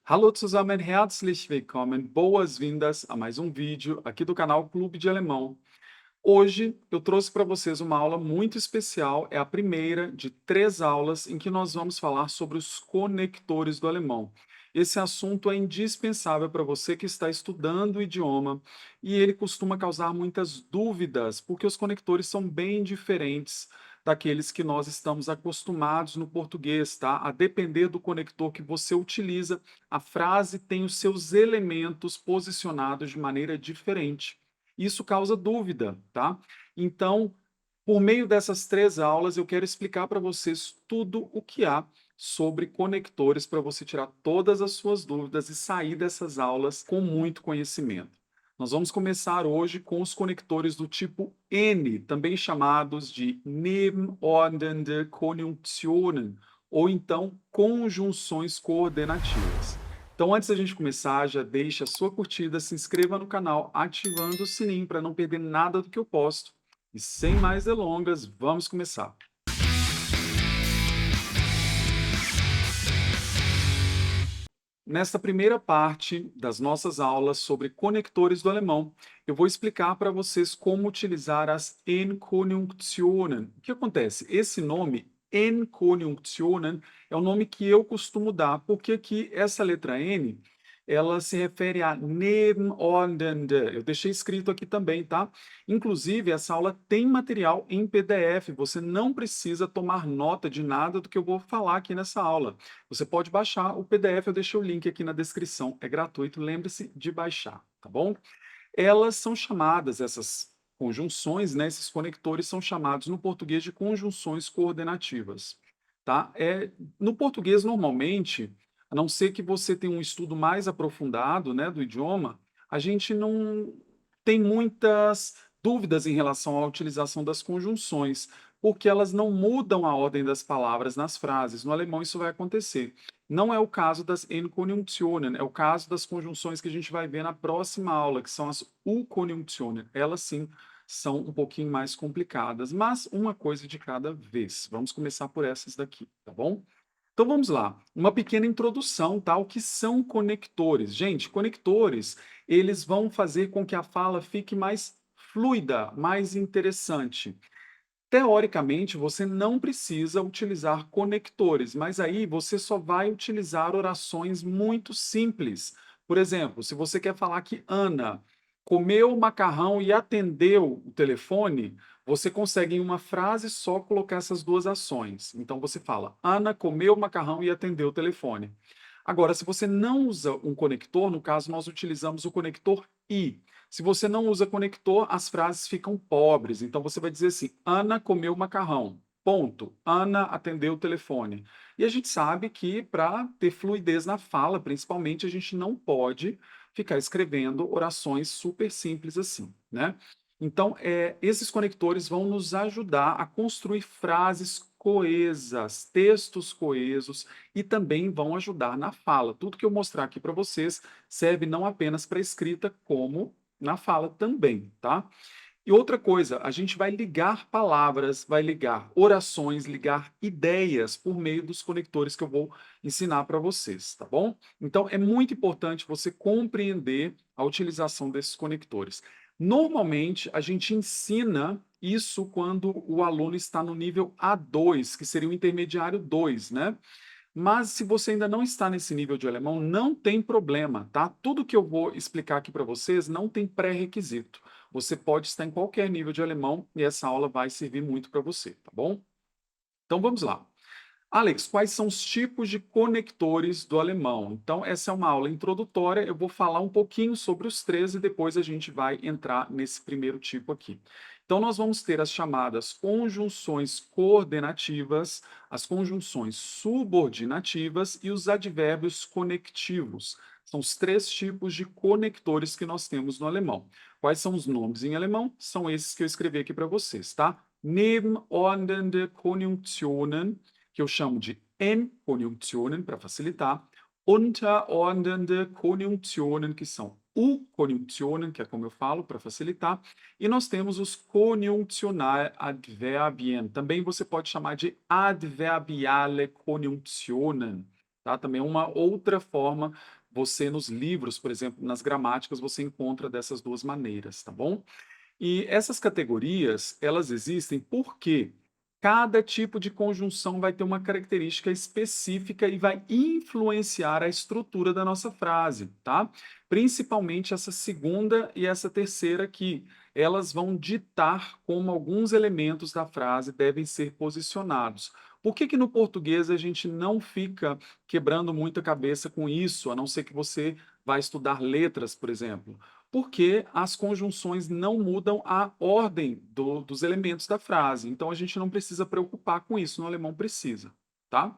Hallo zusammen, herzlich willkommen, boas-vindas a mais um vídeo aqui do canal Clube de Alemão. Hoje eu trouxe para vocês uma aula muito especial, é a primeira de 3 aulas em que nós vamos falar sobre os conectores do alemão. Esse assunto é indispensável para você que está estudando o idioma e ele costuma causar muitas dúvidas, porque os conectores são bem diferentes daqueles que nós estamos acostumados no português, tá? A depender do conector que você utiliza, a frase tem os seus elementos posicionados de maneira diferente. Isso causa dúvida, tá? Então, por meio dessas 3 aulas, eu quero explicar para vocês tudo o que há sobre conectores para você tirar todas as suas dúvidas e sair dessas aulas com muito conhecimento. Nós vamos começar hoje com os conectores do tipo N, também chamados de nebenordnende Konjunktionen, ou então conjunções coordenativas. Então, antes da gente começar, já deixa a sua curtida, se inscreva no canal, ativando o sininho para não perder nada do que eu posto. E sem mais delongas, vamos começar. Nesta primeira parte das nossas aulas sobre conectores do alemão, eu vou explicar para vocês como utilizar as Enkonjunktionen. O que acontece? Esse nome, Enkonjunktionen, é o nome que eu costumo dar, porque aqui essa letra N, ela se refere a nebenordnende. Eu deixei escrito aqui também, tá? Inclusive, essa aula tem material em PDF, você não precisa tomar nota de nada do que eu vou falar aqui nessa aula. Você pode baixar o PDF, eu deixei o link aqui na descrição, é gratuito, lembre-se de baixar, tá bom? Elas são chamadas, essas conjunções, né, esses conectores são chamados no português de conjunções coordenativas, tá? No português, normalmente, a não ser que você tenha um estudo mais aprofundado, né, do idioma, a gente não tem muitas dúvidas em relação à utilização das conjunções, porque elas não mudam a ordem das palavras nas frases. No alemão isso vai acontecer. Não é o caso das Enkonjunktionen, é o caso das conjunções que a gente vai ver na próxima aula, que são as U-Konjunktionen. Elas sim são um pouquinho mais complicadas, mas uma coisa de cada vez. Vamos começar por essas daqui, tá bom? Então vamos lá, uma pequena introdução, tá? O que são conectores? Gente, conectores, eles vão fazer com que a fala fique mais fluida, mais interessante. Teoricamente, você não precisa utilizar conectores, mas aí você só vai utilizar orações muito simples. Por exemplo, se você quer falar que Ana comeu o macarrão e atendeu o telefone, você consegue em uma frase só colocar essas duas ações. Então você fala: Ana comeu o macarrão e atendeu o telefone. Agora, se você não usa um conector, no caso nós utilizamos o conector "e". Se você não usa conector, as frases ficam pobres. Então você vai dizer assim: Ana comeu macarrão. Ponto. Ana atendeu o telefone. E a gente sabe que para ter fluidez na fala, principalmente, a gente não pode ficar escrevendo orações super simples assim, né? Então, esses conectores vão nos ajudar a construir frases coesas, textos coesos e também vão ajudar na fala. Tudo que eu mostrar aqui para vocês serve não apenas para escrita, como na fala também, tá? E outra coisa, a gente vai ligar palavras, vai ligar orações, ligar ideias por meio dos conectores que eu vou ensinar para vocês, tá bom? Então é muito importante você compreender a utilização desses conectores. Normalmente a gente ensina isso quando o aluno está no nível A2, que seria o intermediário 2, né? Mas se você ainda não está nesse nível de alemão, não tem problema, tá? Tudo que eu vou explicar aqui para vocês não tem pré-requisito. Você pode estar em qualquer nível de alemão e essa aula vai servir muito para você, tá bom? Então vamos lá. Alex, quais são os tipos de conectores do alemão? Então, essa é uma aula introdutória, eu vou falar um pouquinho sobre os três e depois a gente vai entrar nesse primeiro tipo aqui. Então, nós vamos ter as chamadas conjunções coordenativas, as conjunções subordinativas e os advérbios conectivos. São os 3 tipos de conectores que nós temos no alemão. Quais são os nomes em alemão? São esses que eu escrevi aqui para vocês, tá? Nebenordnende Konjunktionen, que eu chamo de Enkonjunktionen para facilitar, unterordnende Konjunktionen, que são U-Konjunktionen, que é como eu falo para facilitar, e nós temos os Konjunktionaladverbien. Também você pode chamar de Adverbiale Konjunktionen. tá? Também é uma outra forma, você nos livros, por exemplo, nas gramáticas, você encontra dessas 2 maneiras, tá bom? E essas categorias, elas existem porque cada tipo de conjunção vai ter uma característica específica e vai influenciar a estrutura da nossa frase, tá? Principalmente essa segunda e essa terceira aqui. Elas vão ditar como alguns elementos da frase devem ser posicionados. Por que que no português a gente não fica quebrando muito a cabeça com isso, a não ser que você vai estudar letras, por exemplo? Porque as conjunções não mudam a ordem dos elementos da frase. Então a gente não precisa preocupar com isso, no alemão precisa, tá?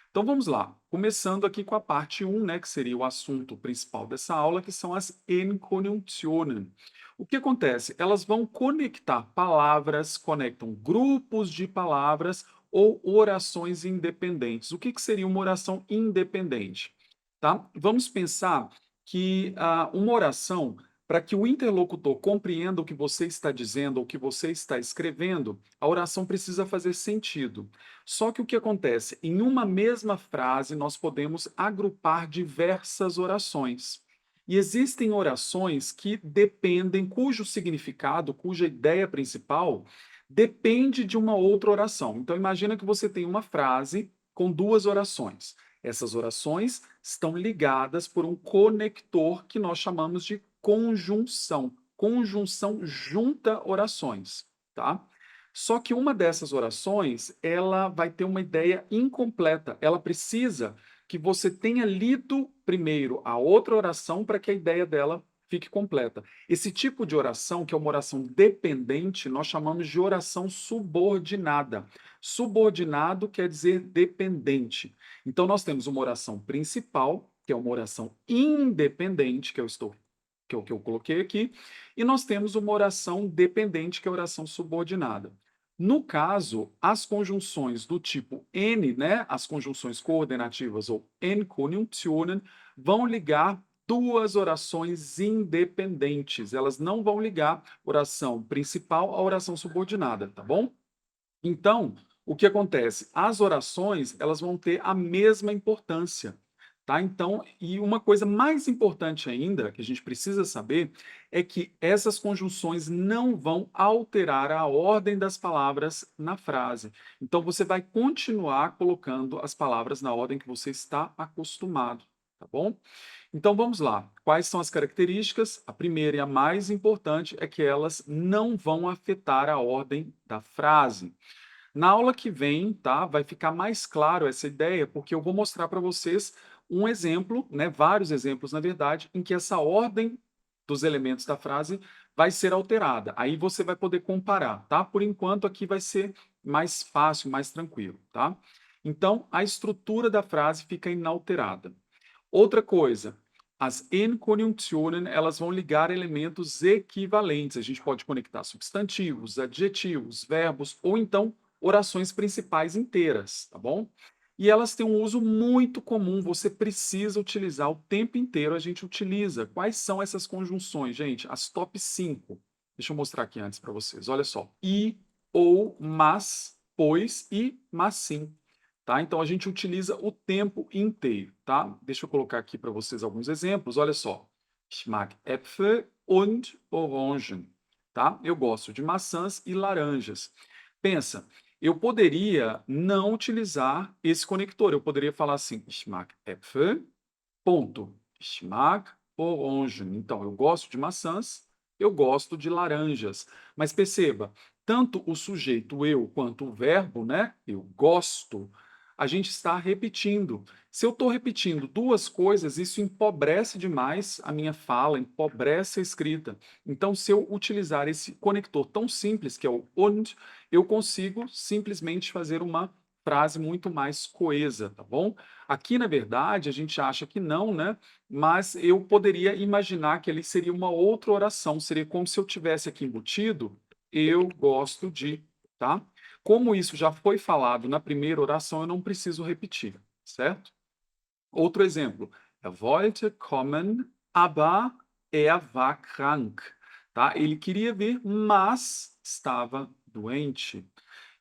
Então vamos lá, começando aqui com a parte um, né, que seria o assunto principal dessa aula, que são as Enkonjunktionen. O que acontece? Elas vão conectar palavras, conectam grupos de palavras ou orações independentes. O que que seria uma oração independente? Tá? Vamos pensar que uma oração, para que o interlocutor compreenda o que você está dizendo ou o que você está escrevendo, a oração precisa fazer sentido. Só que o que acontece? Em uma mesma frase, nós podemos agrupar diversas orações. E existem orações que dependem, cujo significado, cuja ideia principal depende de uma outra oração. Então, imagina que você tem uma frase com 2 orações. Essas orações estão ligadas por um conector que nós chamamos de conjunção. Conjunção junta orações, tá? Só que uma dessas orações, ela vai ter uma ideia incompleta. Ela precisa que você tenha lido primeiro a outra oração para que a ideia dela fique completa. Esse tipo de oração, que é uma oração dependente, nós chamamos de oração subordinada. Subordinado quer dizer dependente. Então nós temos uma oração principal, que é uma oração independente, que é o que eu coloquei aqui, e nós temos uma oração dependente, que é a oração subordinada. No caso, as conjunções do tipo N, né, as conjunções coordenativas ou N-Konjunktionen, vão ligar 2 orações independentes. Elas não vão ligar oração principal à oração subordinada, tá bom? Então, o que acontece? As orações, elas vão ter a mesma importância, tá? Então, e uma coisa mais importante ainda, que a gente precisa saber, é que essas conjunções não vão alterar a ordem das palavras na frase. Então, você vai continuar colocando as palavras na ordem que você está acostumado, tá bom? Então, vamos lá. Quais são as características? A primeira e a mais importante é que elas não vão afetar a ordem da frase. Na aula que vem, tá, vai ficar mais claro essa ideia, porque eu vou mostrar para vocês um exemplo, né, vários exemplos, na verdade, em que essa ordem dos elementos da frase vai ser alterada. Aí você vai poder comparar, tá? Por enquanto, aqui vai ser mais fácil, mais tranquilo, tá? Então, a estrutura da frase fica inalterada. Outra coisa, as Enkonjunktionen, elas vão ligar elementos equivalentes. A gente pode conectar substantivos, adjetivos, verbos ou então orações principais inteiras, tá bom? E elas têm um uso muito comum, você precisa utilizar o tempo inteiro, a gente utiliza. Quais são essas conjunções, gente? As top 5. Deixa eu mostrar aqui antes para vocês. Olha só. E, ou, mas, pois e mas sim. Tá? Então a gente utiliza o tempo inteiro, tá? Deixa eu colocar aqui para vocês alguns exemplos. Olha só. Ich mag Äpfel und Orangen, tá? Eu gosto de maçãs e laranjas. Pensa, eu poderia não utilizar esse conector. Eu poderia falar assim: Ich mag Äpfel, ponto. Ich mag Orangen. Então, eu gosto de maçãs, eu gosto de laranjas. Mas perceba, tanto o sujeito eu quanto o verbo, né? Eu gosto, a gente está repetindo. Se eu estou repetindo 2 coisas, isso empobrece demais a minha fala, empobrece a escrita. Então, se eu utilizar esse conector tão simples, que é o und, eu consigo simplesmente fazer uma frase muito mais coesa, tá bom? Aqui, na verdade, a gente acha que não, né? Mas eu poderia imaginar que ali seria uma outra oração, seria como se eu tivesse aqui embutido, eu gosto de, tá? Como isso já foi falado na primeira oração, eu não preciso repetir, certo? Outro exemplo. Er wollte kommen, aber er war krank. Tá? Ele queria vir, mas estava doente.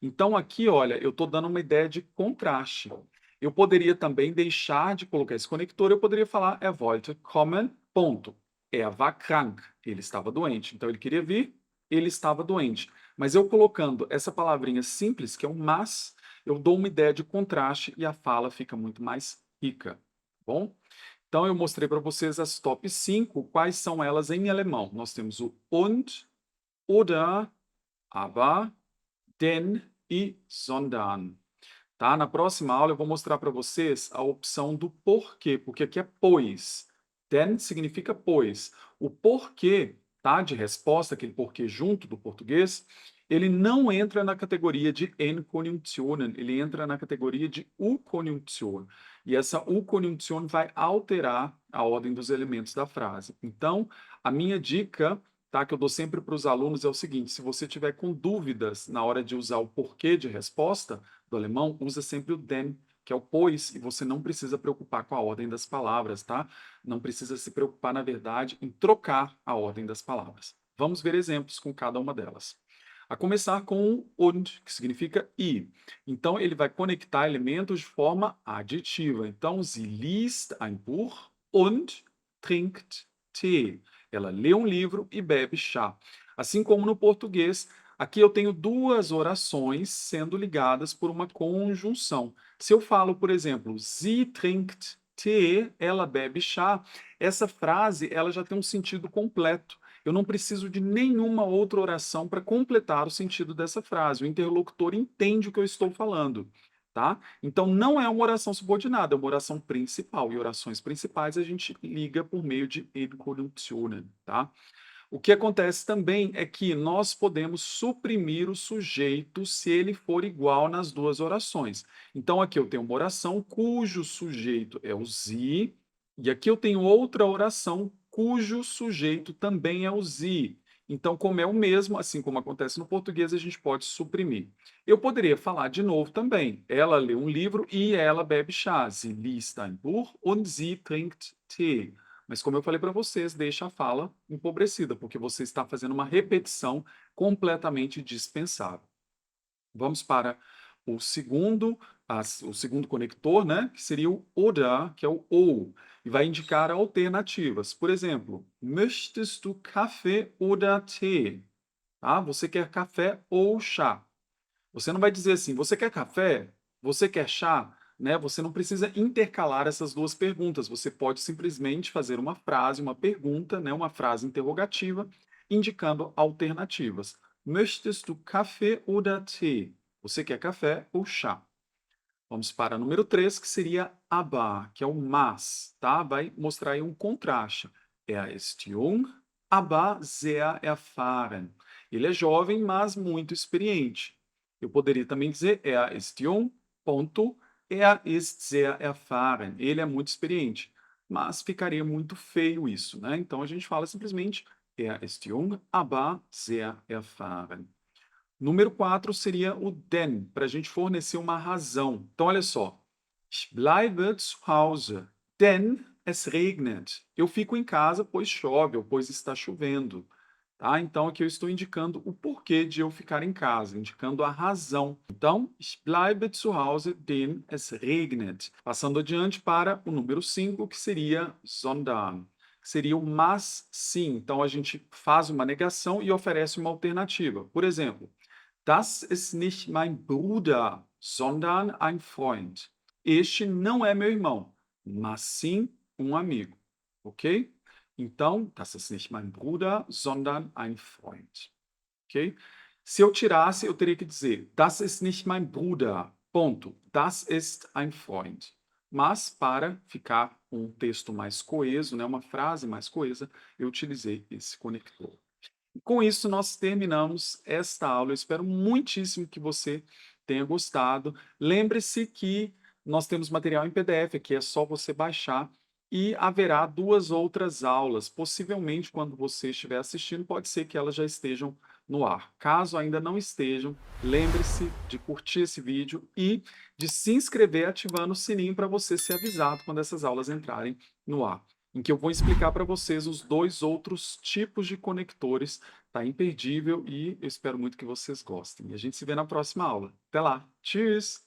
Então aqui, olha, eu estou dando uma ideia de contraste. Eu poderia também deixar de colocar esse conector, eu poderia falar er wollte kommen, ponto. Er war krank, ele estava doente. Então ele queria vir, ele estava doente. Mas eu colocando essa palavrinha simples, que é um mas, eu dou uma ideia de contraste e a fala fica muito mais rica, tá bom? Então eu mostrei para vocês as top 5, quais são elas em alemão. Nós temos o und, oder, aber, denn e sondern. Tá? Na próxima aula eu vou mostrar para vocês a opção do porquê, porque aqui é pois. Denn significa pois. O porquê, tá? De resposta, aquele porquê junto do português, ele não entra na categoria de N-Konjunktionen, ele entra na categoria de U-Konjunktion. E essa U-Konjunktion vai alterar a ordem dos elementos da frase. Então, a minha dica, tá, que eu dou sempre para os alunos é o seguinte: se você tiver com dúvidas na hora de usar o porquê de resposta do alemão, usa sempre o denn, que é o pois, e você não precisa preocupar com a ordem das palavras, tá? Não precisa se preocupar, na verdade, em trocar a ordem das palavras. Vamos ver exemplos com cada uma delas. A começar com o und, que significa e. Então, ele vai conectar elementos de forma aditiva. Então, sie liest ein Buch und trinkt Tee. Ela lê um livro e bebe chá. Assim como no português, aqui eu tenho duas orações sendo ligadas por uma conjunção. Se eu falo, por exemplo, sie trinkt Tee, ela bebe chá, essa frase ela já tem um sentido completo. Eu não preciso de nenhuma outra oração para completar o sentido dessa frase. O interlocutor entende o que eu estou falando, tá? Então não é uma oração subordinada, é uma oração principal. E orações principais a gente liga por meio de Edkonjunktionen, tá? O que acontece também é que nós podemos suprimir o sujeito se ele for igual nas duas orações. Então aqui eu tenho uma oração cujo sujeito é o sie, e aqui eu tenho outra oração cujo sujeito também é o sie. Então, como é o mesmo, assim como acontece no português, a gente pode suprimir. Eu poderia falar de novo também. Ela lê um livro e ela bebe chá. Sie liest ein Buch und sie trinkt Tee. Mas como eu falei para vocês, deixa a fala empobrecida, porque você está fazendo uma repetição completamente dispensável. Vamos para o segundo conector, né, que seria o oder, que é o ou, e vai indicar alternativas. Por exemplo, möchtest du Kaffee oder Tee? Tá? Você quer café ou chá? Você não vai dizer assim, você quer café? Você quer chá? Né? Você não precisa intercalar essas duas perguntas. Você pode simplesmente fazer uma frase, uma pergunta, né? Uma frase interrogativa, indicando alternativas. Möchtest du Kaffee oder Tee? Você quer café ou chá? Vamos para o número 3, que seria aber, que é o mas, tá? Vai mostrar aí um contraste. Er ist jung, aber sehr erfahren. Ele é jovem, mas muito experiente. Eu poderia também dizer er ist jung, ponto, er ist sehr erfahren. Ele é muito experiente. Mas ficaria muito feio isso, né? Então a gente fala simplesmente er ist jung, aber sehr erfahren. Número 4 seria o denn, para a gente fornecer uma razão. Então, olha só. Ich bleibe zu Hause, denn es regnet. Eu fico em casa, pois chove, ou pois está chovendo. Tá? Então, aqui eu estou indicando o porquê de eu ficar em casa, indicando a razão. Então, ich bleibe zu Hause, denn es regnet. Passando adiante para o número 5, que seria sondern. Que seria o mas sim. Então, a gente faz uma negação e oferece uma alternativa. Por exemplo, das ist nicht mein Bruder, sondern ein Freund. Este não é meu irmão, mas sim um amigo. Ok? Então, das ist nicht mein Bruder, sondern ein Freund. Ok? Se eu tirasse, eu teria que dizer, das ist nicht mein Bruder, ponto. Das ist ein Freund. Mas, para ficar um texto mais coeso, né, uma frase mais coesa, eu utilizei esse conector. Com isso, nós terminamos esta aula. Eu espero muitíssimo que você tenha gostado. Lembre-se que nós temos material em PDF, aqui é só você baixar e haverá duas outras aulas. Possivelmente, quando você estiver assistindo, pode ser que elas já estejam no ar. Caso ainda não estejam, lembre-se de curtir esse vídeo e de se inscrever ativando o sininho para você ser avisado quando essas aulas entrarem no ar, em que eu vou explicar para vocês os dois outros tipos de conectores. Tá imperdível e eu espero muito que vocês gostem. E a gente se vê na próxima aula. Até lá. Tschüss!